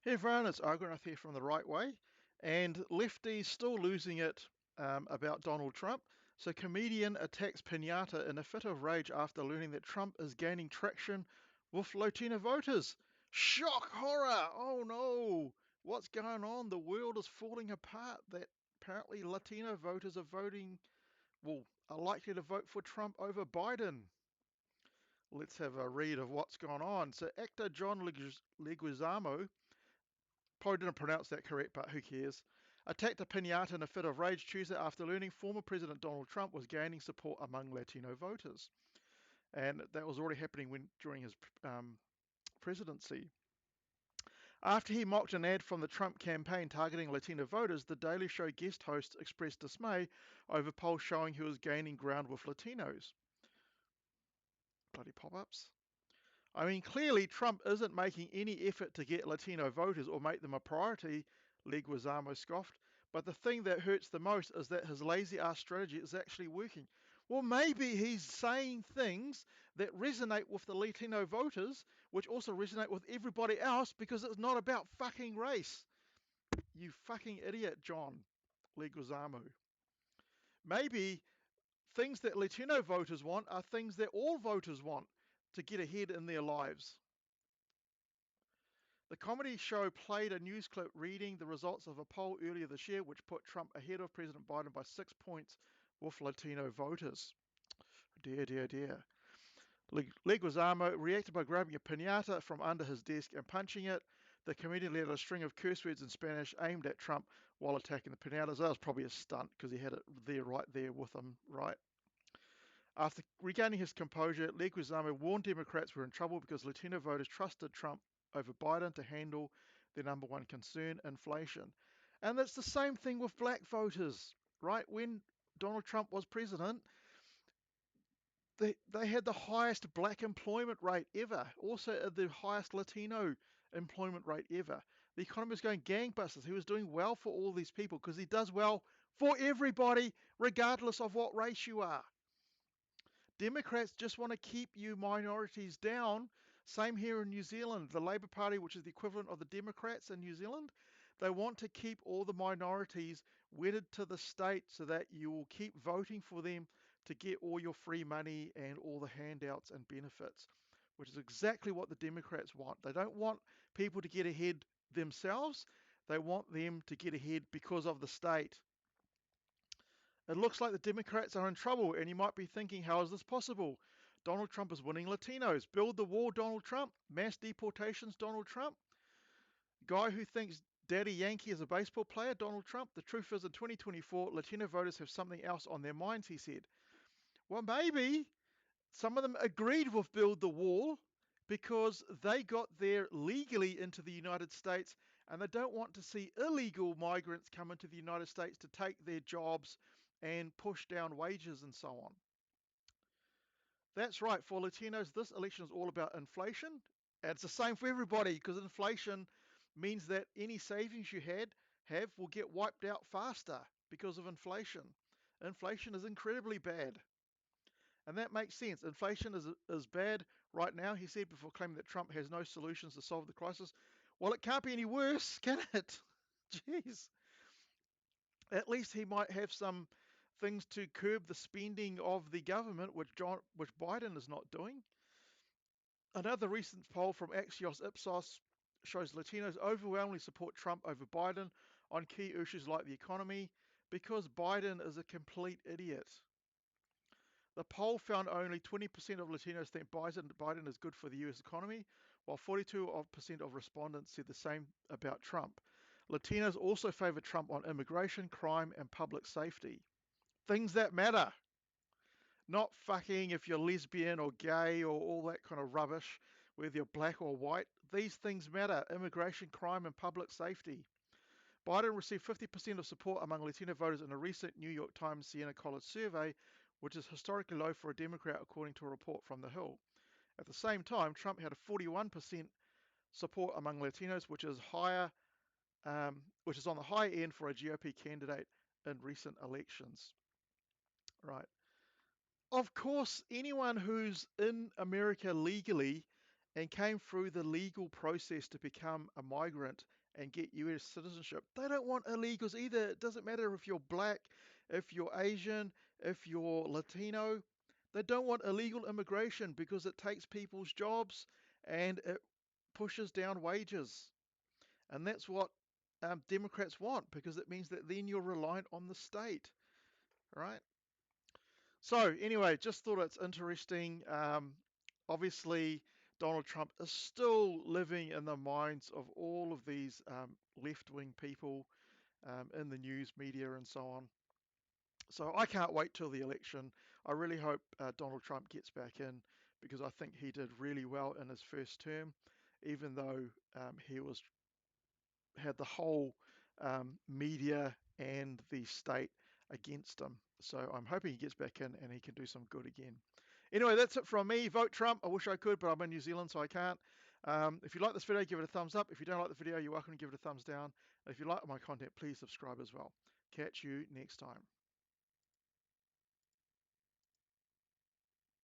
Hey everyone, it's Argonath here from the Right Way, and lefties still losing it about Donald Trump. So comedian attacks pinata in a fit of rage after learning that Trump is gaining traction with Latino voters. Shock horror! Oh no! What's going on? The world is falling apart. That apparently Latino voters are voting, well, are likely to vote for Trump over Biden. Let's have a read of what's gone on. So actor John Leguizamo, probably didn't pronounce that correct, but who cares? Attacked a pinata in a fit of rage Tuesday after learning former President Donald Trump was gaining support among Latino voters. And that was already happening during his presidency. After he mocked an ad from the Trump campaign targeting Latino voters, the Daily Show guest host expressed dismay over polls showing he was gaining ground with Latinos. Bloody pop ups. I mean, clearly Trump isn't making any effort to get Latino voters or make them a priority, Leguizamo scoffed. But the thing that hurts the most is that his lazy ass strategy is actually working. Well, maybe he's saying things that resonate with the Latino voters, which also resonate with everybody else because it's not about fucking race. You fucking idiot, John Leguizamo. Maybe things that Latino voters want are things that all voters want to get ahead in their lives. The comedy show played a news clip reading the results of a poll earlier this year, which put Trump ahead of President Biden by 6 points with Latino voters. Dear, dear, dear. Leguizamo reacted by grabbing a pinata from under his desk and punching it. The comedian let out a string of curse words in Spanish aimed at Trump while attacking the pinatas. That was probably a stunt because he had it there, right there with him, right? After regaining his composure, Leguizamo warned Democrats were in trouble because Latino voters trusted Trump over Biden to handle their number one concern, inflation. And that's the same thing with black voters, right? When Donald Trump was president, they had the highest black employment rate ever, also the highest Latino employment rate ever. The economy was going gangbusters. He was doing well for all these people because he does well for everybody, regardless of what race you are. Democrats just want to keep you minorities down. Same here in New Zealand. The Labour Party, which is the equivalent of the Democrats in New Zealand, they want to keep all the minorities wedded to the state so that you will keep voting for them to get all your free money and all the handouts and benefits, which is exactly what the Democrats want. They don't want people to get ahead themselves. They want them to get ahead because of the state. It looks like the Democrats are in trouble, and you might be thinking, how is this possible? Donald Trump is winning Latinos. Build the wall, Donald Trump. Mass deportations, Donald Trump. Guy who thinks Daddy Yankee is a baseball player, Donald Trump. The truth is, in 2024, Latino voters have something else on their minds, he said. Well, maybe some of them agreed with Build the Wall because they got there legally into the United States and they don't want to see illegal migrants come into the United States to take their jobs and push down wages and so on. That's right. For Latinos, this election is all about inflation. And it's the same for everybody because inflation means that any savings you have will get wiped out faster because of inflation. Inflation is incredibly bad. And that makes sense. Inflation is bad right now, he said, before claiming that Trump has no solutions to solve the crisis. Well, it can't be any worse, can it? Jeez. At least he might have some things to curb the spending of the government, which Biden is not doing. Another recent poll from Axios Ipsos shows Latinos overwhelmingly support Trump over Biden on key issues like the economy because Biden is a complete idiot. The poll found only 20% of Latinos think Biden is good for the US economy, while 42% of respondents said the same about Trump. Latinos also favor Trump on immigration, crime, and public safety. Things that matter. Not fucking if you're lesbian or gay or all that kind of rubbish, whether you're black or white. These things matter. Immigration, crime, and public safety. Biden received 50% of support among Latino voters in a recent New York Times Siena College survey, which is historically low for a Democrat, according to a report from The Hill. At the same time, Trump had a 41% support among Latinos, which is on the high end for a GOP candidate in recent elections. Right. Of course, anyone who's in America legally and came through the legal process to become a migrant and get US citizenship. They don't want illegals either. It doesn't matter if you're black, if you're Asian, if you're Latino. They don't want illegal immigration because it takes people's jobs and it pushes down wages. And that's what Democrats want, because it means that then you're reliant on the state, right? So anyway, just thought it's interesting. Obviously, Donald Trump is still living in the minds of all of these left-wing people in the news media and so on. So I can't wait till the election. I really hope Donald Trump gets back in, because I think he did really well in his first term, even though he was had the whole media and the state against him. So I'm hoping he gets back in and he can do some good again. Anyway, that's it from me. Vote Trump. I wish I could, but I'm in New Zealand, so I can't. If you like this video, give it a thumbs up. If you don't like the video, you're welcome to give it a thumbs down. If you like my content, please subscribe as well. Catch you next time.